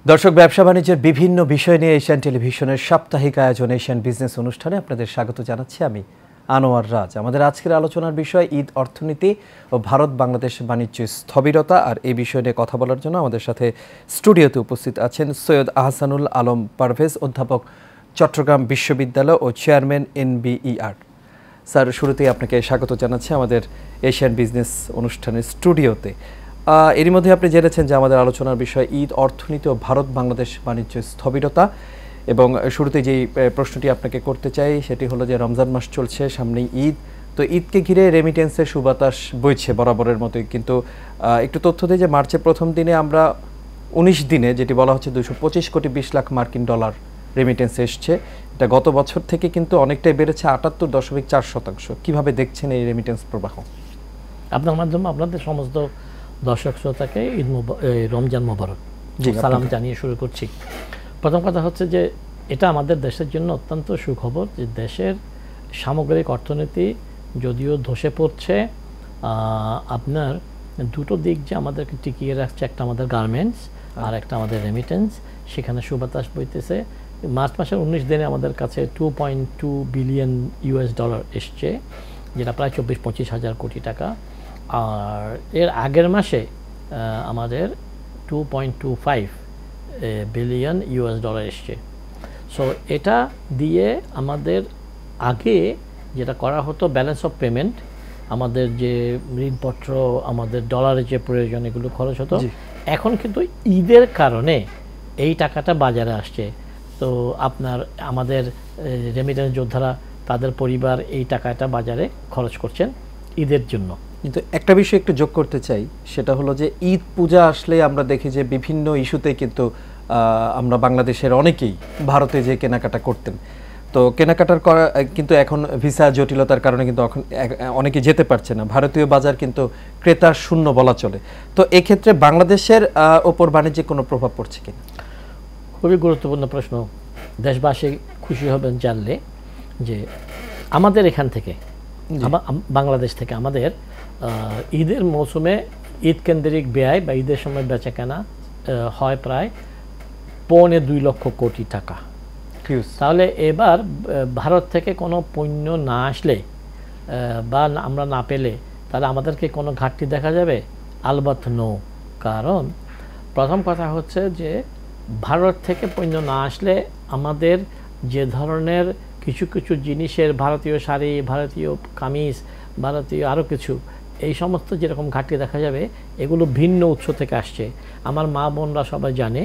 দর্শক, ব্যবসা বাণিজ্যের বিভিন্ন বিষয় নিয়ে এশিয়ান টেলিভিশনের সাপ্তাহিক আয়োজন এশিয়ান বিজনেস অনুষ্ঠানে আপনাদের স্বাগত জানাচ্ছি আমি আনোয়ার রাজ। আমাদের আজকের আলোচনার বিষয় ঈদ অর্থনীতি ও ভারত বাংলাদেশ বাণিজ্য স্থবিরতা। আর এই বিষয় নিয়ে কথা বলার জন্য আমাদের সাথে স্টুডিওতে উপস্থিত আছেন সৈয়দ আহসানুল আলম পারভেজ, অধ্যাপক, চট্টগ্রাম বিশ্ববিদ্যালয় ও চেয়ারম্যান NBER। স্যার, শুরুতেই আপনাকে স্বাগত জানাচ্ছি আমাদের এশিয়ান বিজনেস অনুষ্ঠানের স্টুডিওতে। এরই মধ্যে আপনি জেনেছেন যে আমাদের আলোচনার বিষয় ঈদ অর্থনীতি ও ভারত বাংলাদেশ বাণিজ্য স্থবিরতা। এবং শুরুতে যেই প্রশ্নটি আপনাকে করতে চাই সেটি হলো যে রমজান মাস চলছে, সামনেই ঈদ। তো ঈদকে ঘিরে রেমিটেন্সের সুবাতাস বইছে বরাবরের মতোই, কিন্তু একটু তথ্য দিই যে মার্চের প্রথম দিনে আমরা 19 দিনে যেটি বলা হচ্ছে 225 কোটি 20 লাখ মার্কিন ডলার রেমিটেন্স এসছে। এটা গত বছর থেকে কিন্তু অনেকটাই বেড়েছে, 78.4%। কিভাবে দেখছেন এই রেমিটেন্স প্রবাহ? আপনার মাধ্যমে আপনাদের সমস্ত দর্শক শ্রোতাকে রমজান মোবারক সালাম জানিয়ে শুরু করছি। প্রথম কথা হচ্ছে যে এটা আমাদের দেশের জন্য অত্যন্ত সুখবর যে দেশের সামগ্রিক অর্থনীতি যদিও ধসে পড়ছে, আপনার দুটো দিক যে আমাদেরকে টিকিয়ে রাখছে, একটা আমাদের গার্মেন্টস আর একটা আমাদের রেমিটেন্স, সেখানে সুবাতাস বইতেছে। মার্চ মাসের 19 দিনে আমাদের কাছে $2.2 বিলিয়ন এসছে, যেটা প্রায় 24-25 হাজার কোটি টাকা। আর এর আগের মাসে আমাদের $2.25 বিলিয়ন এসছে। সো এটা দিয়ে আমাদের আগে যেটা করা হতো ব্যালেন্স অফ পেমেন্ট, আমাদের যে ঋণপত্র, আমাদের ডলারের যে প্রয়োজন, এগুলো খরচ হতো। এখন কিন্তু ঈদের কারণে এই টাকাটা বাজারে আসছে। তো আপনার আমাদের রেমিটেন্স যোদ্ধারা তাদের পরিবার এই টাকাটা বাজারে খরচ করছেন ঈদের জন্য। কিন্তু একটা বিষয় একটু যোগ করতে চাই, সেটা হলো যে ঈদ পূজা আসলে আমরা দেখি যে বিভিন্ন ইস্যুতে কিন্তু আমরা বাংলাদেশের অনেকেই ভারতে যে কেনাকাটা করতেন, তো কেনাকাটার করা কিন্তু এখন ভিসা জটিলতার কারণে কিন্তু এখন অনেকে যেতে পারছে না। ভারতীয় বাজার কিন্তু ক্রেতার শূন্য বলা চলে। তো এক্ষেত্রে বাংলাদেশের ওপর বাণিজ্যে কোনো প্রভাব পড়ছে কিনা? খুবই গুরুত্বপূর্ণ প্রশ্ন। দেশবাসী খুশি হবেন জানলে যে আমাদের এখান থেকে, বাংলাদেশ থেকে আমাদের ঈদের মৌসুমে ঈদ কেন্দ্রিক ব্যয় বা ঈদের সময় বেচা কেনা হয় প্রায় 2.25 লক্ষ কোটি টাকা। তাহলে এবার ভারত থেকে কোনো পণ্য না আসলে বা আমরা না পেলে তাহলে আমাদেরকে কোনো ঘাটতি দেখা যাবে? আলবাত নো। কারণ প্রথম কথা হচ্ছে যে ভারত থেকে পণ্য না আসলে আমাদের যে ধরনের কিছু কিছু জিনিসের, ভারতীয় শাড়ি, ভারতীয় কামিজ, ভারতীয় আরও কিছু, এই সমস্ত যেরকম ঘাটতি দেখা যাবে, এগুলো ভিন্ন উৎস থেকে আসছে। আমার মা বোনরা সবাই জানে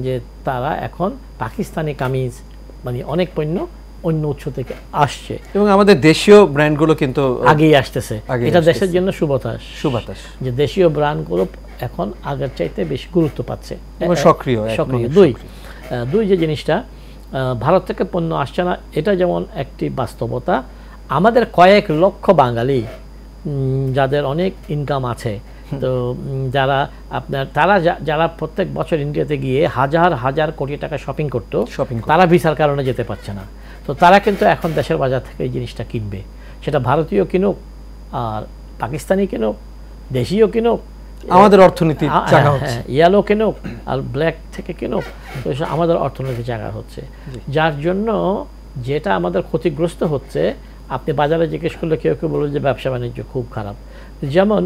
যে তারা এখন পাকিস্তানি কামিজ, মানে অনেক পণ্য অন্য উৎস থেকে আসছে এবং আমাদের দেশীয় ব্র্যান্ডগুলো কিন্তু আগেই আসতেছে। এটা দেশের জন্য সুবাতাস যে দেশীয় ব্র্যান্ডগুলো এখন আগের চাইতে বেশি গুরুত্ব পাচ্ছে, সক্রিয়। দুই যে জিনিসটা ভারত থেকে পণ্য আসছে না, এটা যেমন একটি বাস্তবতা। আমাদের কয়েক লক্ষ বাঙালি যাদের অনেক ইনকাম আছে, তো যারা যারা প্রত্যেক বছর ইন্ডিয়াতে গিয়ে হাজার হাজার কোটি টাকা শপিং করতো, তারা ভিসার কারণে যেতে পারছে না। তো তারা কিন্তু এখন দেশের বাজার থেকে এই জিনিসটা কিনবে, সেটা ভারতীয় কিনুক আর পাকিস্তানি কিনুক, দেশীয় কিনুক, আমাদের অর্থনীতি ইয়েলো কিনুক আর ব্ল্যাক থেকে কিনুক, তো আমাদের অর্থনীতি জায়গা হচ্ছে। যার জন্য যেটা আমাদের ক্ষতিগ্রস্ত হচ্ছে, আপনি বাজারে জিজ্ঞেস করলে কেউ কেউ বলবে যে ব্যবসা বাণিজ্য খুব খারাপ। যেমন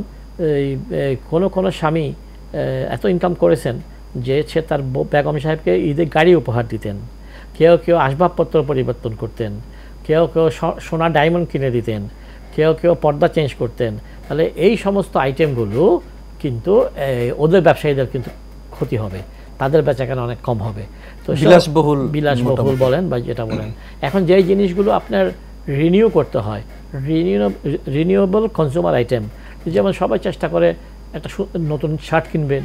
কোনো স্বামী এত ইনকাম করেছেন যে সে তার বেগম সাহেবকে ঈদে গাড়ি উপহার দিতেন, কেউ আসবাবপত্র পরিবর্তন করতেন, কেউ সোনা ডায়মন্ড কিনে দিতেন, কেউ পর্দা চেঞ্জ করতেন। তাহলে এই সমস্ত আইটেমগুলো কিন্তু ওদের ব্যবসায়ীদের কিন্তু ক্ষতি হবে, তাদের বেচাকেনা অনেক কম হবে। তো বিলাসবহুল বলেন বা যেটা বলেন, এখন যেই জিনিসগুলো আপনার রিনিউ করতে হয়, রিনিউয়েবল কনজিউমার আইটেম, যেমন সবাই চেষ্টা করে একটা নতুন শার্ট কিনবে,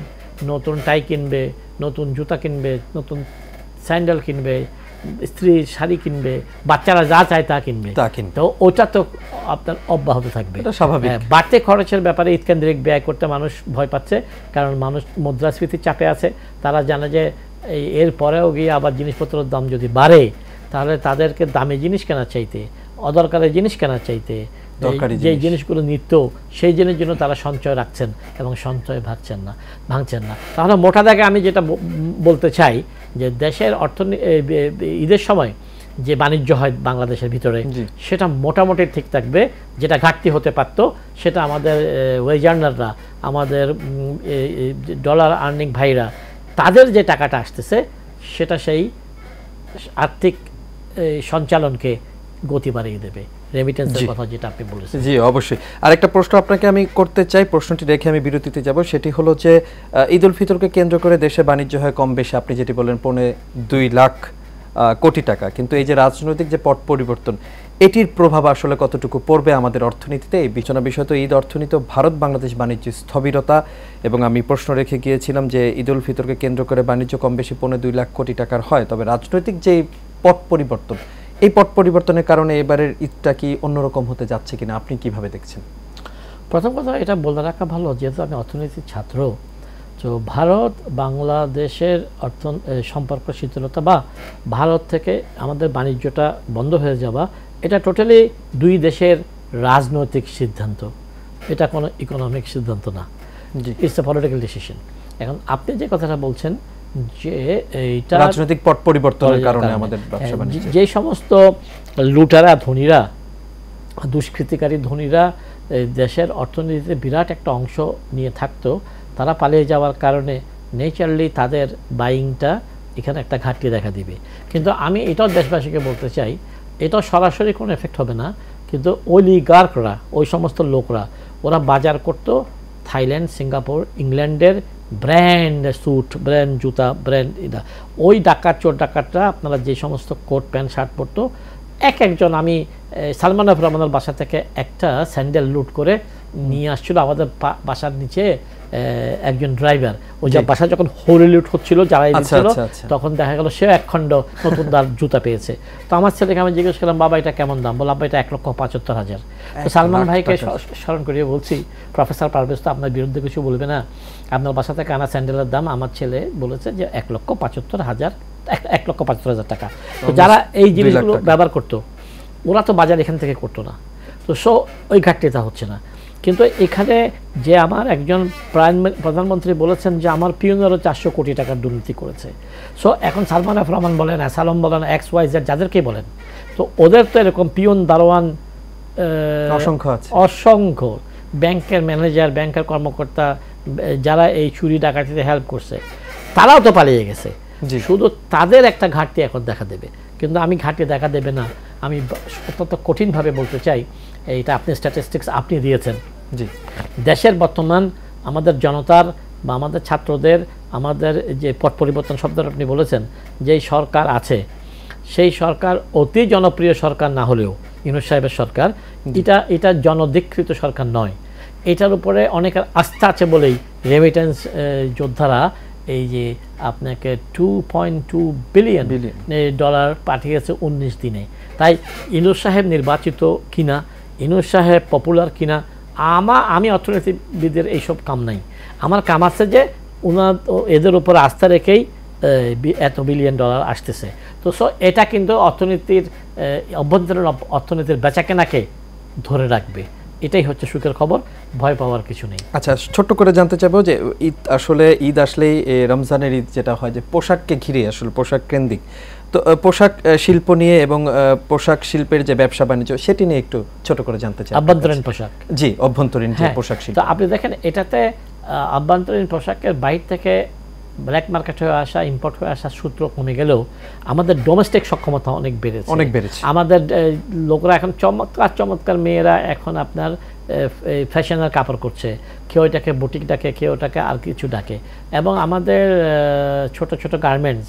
নতুন টাই কিনবে, নতুন জুতা কিনবে, নতুন স্যান্ডেল কিনবে, স্ত্রীর শাড়ি কিনবে, বাচ্চারা যা চায় তা কিনবে। তো ওটা তো আপনার অব্যাহত থাকবে, বাড়তি খরচের ব্যাপারে ঈদ কেন্দ্রিক ব্যয় করতে মানুষ ভয় পাচ্ছে, কারণ মানুষ মুদ্রাস্ফীতির চাপে আছে। তারা জানে যে এর পরেও গিয়ে আবার জিনিসপত্রের দাম যদি বাড়ে, তাহলে তাদেরকে দামি জিনিস কেনার চাইতে, অদরকারি জিনিস কেনার চাইতে যে জিনিসগুলো নিত্য সেই জিনিসের জন্য তারা সঞ্চয় রাখছেন এবং সঞ্চয় ভাঙছেন না। তাহলে মোটা দাগে আমি যেটা বলতে চাই যে দেশের ঈদের সময় যে বাণিজ্য হয় বাংলাদেশের ভিতরে সেটা মোটামুটি ঠিক থাকবে। যেটা ঘাটতি হতে পারত সেটা আমাদের ওয়েজ আর্নাররা, আমাদের ডলার আর্নিং ভাইরা, তাদের যে টাকাটা আসতেছে সেটা সেই আর্থিক সঞ্চালনকে গতি বাড়িয়ে দেবে। রেমিটেন্সের কথা যেটা আপনি বলেছেন। জি অবশ্যই। আরেকটা প্রশ্ন আপনাকে আমি করতে চাই, প্রশ্নটি রেখে আমি বিরতিতে যাব। সেটি হলো যে ঈদ উল ফিতরকে কেন্দ্র করে দেশে বাণিজ্য হয় কম বেশি, আপনি যেটি বললেন 2 লাখ কোটি টাকা, কিন্তু এই যে রাজনৈতিক যে পট পরিবর্তন, এটির প্রভাব আসলে কতটুকু পড়বে আমাদের অর্থনীতিতে? এই বিষয় তো ঈদ অর্থনীতি, ভারত বাংলাদেশ বাণিজ্য স্থবিরতা, এবং আমি প্রশ্ন রেখে গিয়েছিলাম যে ঈদ উল ফিতরকে কেন্দ্র করে বাণিজ্য কম বেশি 2 লাখ কোটি টাকার হয়, তবে রাজনৈতিক যে পট পরিবর্তন, এই পট পরিবর্তনের কারণে এবারের ঈদটা কি অন্যরকম হতে যাচ্ছে কিনা, আপনি কিভাবে দেখছেন? প্রথম কথা এটা বলে রাখা ভালো, যেহেতু আমি অর্থনীতির ছাত্র, তো ভারত বাংলাদেশের সম্পর্ক শিথিলতা বা ভারত থেকে আমাদের বাণিজ্যটা বন্ধ হয়ে যাওয়া, এটা টোটালি দুই দেশের রাজনৈতিক সিদ্ধান্ত, এটা কোনো ইকোনমিক সিদ্ধান্ত না। It's a political decision. এখন আপনি যে কথাটা বলছেন যে এইটা রাজনৈতিক পট পরিবর্তনের কারণে আমাদের ব্যবসা বাণিজ্য, যে সমস্ত লুটারা ধনীরা, দুষ্কৃতিকারী ধনীরা দেশের অর্থনীতিতে বিরাট একটা অংশ নিয়ে থাকতো, তারা পালিয়ে যাওয়ার কারণে নেচারালি তাদের বাইংটা এখানে একটা ঘাটতি দেখা দিবে। কিন্তু আমি এটাও দেশবাসীকে বলতে চাই, এটা সরাসরি কোনো এফেক্ট হবে না, কিন্তু অলিগার্করা, ওই সমস্ত লোকরা, ওরা বাজার করতো থাইল্যান্ড, সিঙ্গাপুর, ইংল্যান্ডের ব্র্যান্ড স্যুট, ব্র্যান্ড জুতা, ব্র্যান্ড এটা, ওই ডাকাত চোর ডাকাতরা আপনারা যে সমস্ত কোট প্যান্ট শার্ট পরতো, একজন আমি সালমান এফ রহমানের বাসা থেকে একটা স্যান্ডেল লুট করে নিয়ে আসছিল আমাদের বাসার নিচে একজন ড্রাইভার, ওই যে বাসা যখন হোলি লুট হচ্ছিল জ্বালাই দিচ্ছিল, তখন দেখা গেল সে 1 খণ্ড নতুন জুতা পেয়েছে। তো আমার ছেলেকে আমি জিজ্ঞেস করলাম, বাবা এটা কেমন দাম? বললাম এটা 1,75,000। তো সালমান ভাইকে স্মরণ করিয়ে বলছি, প্রফেসর পারভেজ তো আপনার বিরুদ্ধে কিছু বলবে না, আপনার বাসা থেকে আনা স্যান্ডেলের দাম আমার ছেলে বলেছে যে 1,75,000, 1,75,000 টাকা। তো যারা এই জিনিসগুলো ব্যবহার করতো ওরা তো বাজার এখান থেকে করতো না, তো ওই ঘাটতিটা হচ্ছে না। কিন্তু এখানে যে আমার একজন প্রধানমন্ত্রী বলেছেন যে আমার পিওনেরও 400 কোটি টাকার দুর্নীতি করেছে। এখন সালমান এফ রহমান বলেন, অ্যাসালম বলেন, XYZ যাদেরকেই বলেন, তো ওদের তো এরকম পিওন দারোয়ান অসংখ্য, ব্যাংকের ম্যানেজার, ব্যাংকের কর্মকর্তা যারা এই চুরি ডাকাতিতে হেল্প করছে, তারাও তো পালিয়ে গেছে। শুধু তাদের একটা ঘাটতি এখন দেখা দেবে, কিন্তু আমি ঘাটতি দেখা দেবে না। আমি অত্যন্ত কঠিনভাবে বলতে চাই, এইটা আপনি স্ট্যাটিস্টিক্স আপনি দিয়েছেন, দেশের বর্তমান আমাদের জনতার বা আমাদের ছাত্রদের, আমাদের যে পট পরিবর্তন শব্দটা আপনি বলেছেন, যেই সরকার আছে সেই সরকার অতি জনপ্রিয় সরকার না হলেও, ইউনূস সাহেবের সরকার, এটা জনধিকৃত সরকার নয়। এটার উপরে অনেকের আস্থা আছে বলেই রেমিটেন্স যোদ্ধারা এই যে আপনাকে $2.2 বিলিয়ন পাঠিয়েছে 19 দিনে। তাই ইউনূস সাহেব নির্বাচিত কিনা, ইউনূস সাহেব পপুলার কিনা, আমি অর্থনীতিবিদের এইসব কাম নাই। আমার কাম আছে যে এদের উপর আস্থা রেখেই এত $1 বিলিয়ন আসতেছে। তো এটা কিন্তু অর্থনীতির অভ্যন্তরীণ অর্থনীতির বেচাকেনাকে ধরে রাখবে, এটাই হচ্ছে সুখের খবর, ভয় পাওয়ার কিছু নেই। আচ্ছা, ছোট্ট করে জানতে চাইবো যে ঈদ আসলেই রমজানের ঈদ যেটা হয় যে পোশাককে ঘিরে, আসলে পোশাক কেন্দ্রিক, তো পোশাক শিল্প নিয়ে এবং পোশাক শিল্পের যে ব্যবসা বাণিজ্য সেটি নিয়ে একটু ছোট করে জানতে চাই। আভ্যন্তরীণ পোশাক, জি অভ্যন্তরীণ যে পোশাক শিল্প, তো আপনি দেখেন এটাতে আভ্যন্তরীণ পোশাকের বাইরে থেকে ব্ল্যাক মার্কেট হয়ে আসা, ইম্পোর্ট হয়ে আসা সূত্র কমে গেলেও আমাদের ডোমেস্টিক সক্ষমতা অনেক বেড়েছে। আমাদের লোকরা এখন চমৎকার মেয়েরা এখন আপনার ফ্যাশনের কাপড় করছে, কেউ এটাকে বুটিক ডাকে, কেউ ওটাকে আর কিছু ডাকে, এবং আমাদের ছোট ছোট গার্মেন্টস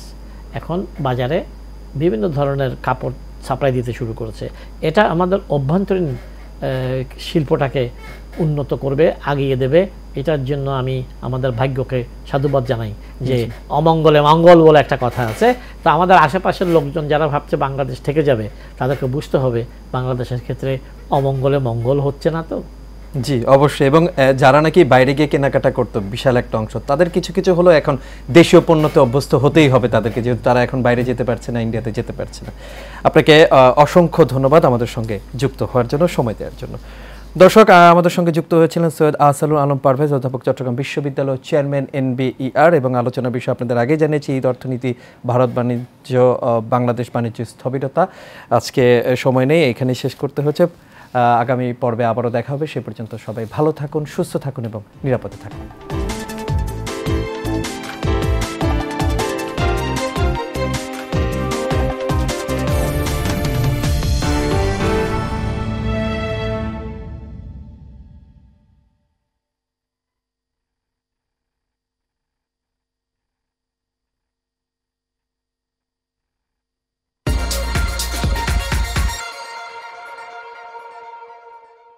এখন বাজারে বিভিন্ন ধরনের কাপড় সাপ্লাই দিতে শুরু করেছে। এটা আমাদের অভ্যন্তরীণ শিল্পটাকে উন্নত করবে, আগিয়ে দেবে। এটার জন্য আমি আমাদের ভাগ্যকে সাধুবাদ জানাই যে অমঙ্গলে মঙ্গল বলে একটা কথা আছে। তো আমাদের আশেপাশের লোকজন যারা ভাবছে বাংলাদেশ থেকে যাবে, তাদেরকে বুঝতে হবে বাংলাদেশের ক্ষেত্রে অমঙ্গলে মঙ্গল হচ্ছে না। তো জি অবশ্যই, এবং যারা নাকি বাইরে গিয়ে কেনাকাটা করতো বিশাল একটা অংশ, তাদের কিছু কিছু হলো এখন দেশীয় পণ্যতে অভ্যস্ত হতেই হবে তাদেরকে, যেহেতু তারা এখন বাইরে যেতে পারছে না, ইন্ডিয়াতে যেতে পারছে না। আপনাকে অসংখ্য ধন্যবাদ আমাদের সঙ্গে যুক্ত হওয়ার জন্য, সময় দেওয়ার জন্য। দর্শক, আমাদের সঙ্গে যুক্ত হয়েছিলেন সৈয়দ আহসানুল আলম পারভেজ, অধ্যাপক, চট্টগ্রাম বিশ্ববিদ্যালয়, চেয়ারম্যান NBER, এবং আলোচনার বিষয় আপনাদের আগেই জানিয়েছি ঈদ অর্থনীতি, ভারত বাণিজ্য, বাংলাদেশ বাণিজ্য স্থবিরতা। আজকে সময় নেই, এখানেই শেষ করতে হচ্ছে। আগামী পর্বে আবারও দেখা হবে, সে পর্যন্ত সবাই ভালো থাকুন, সুস্থ থাকুন এবং নিরাপদে থাকুন।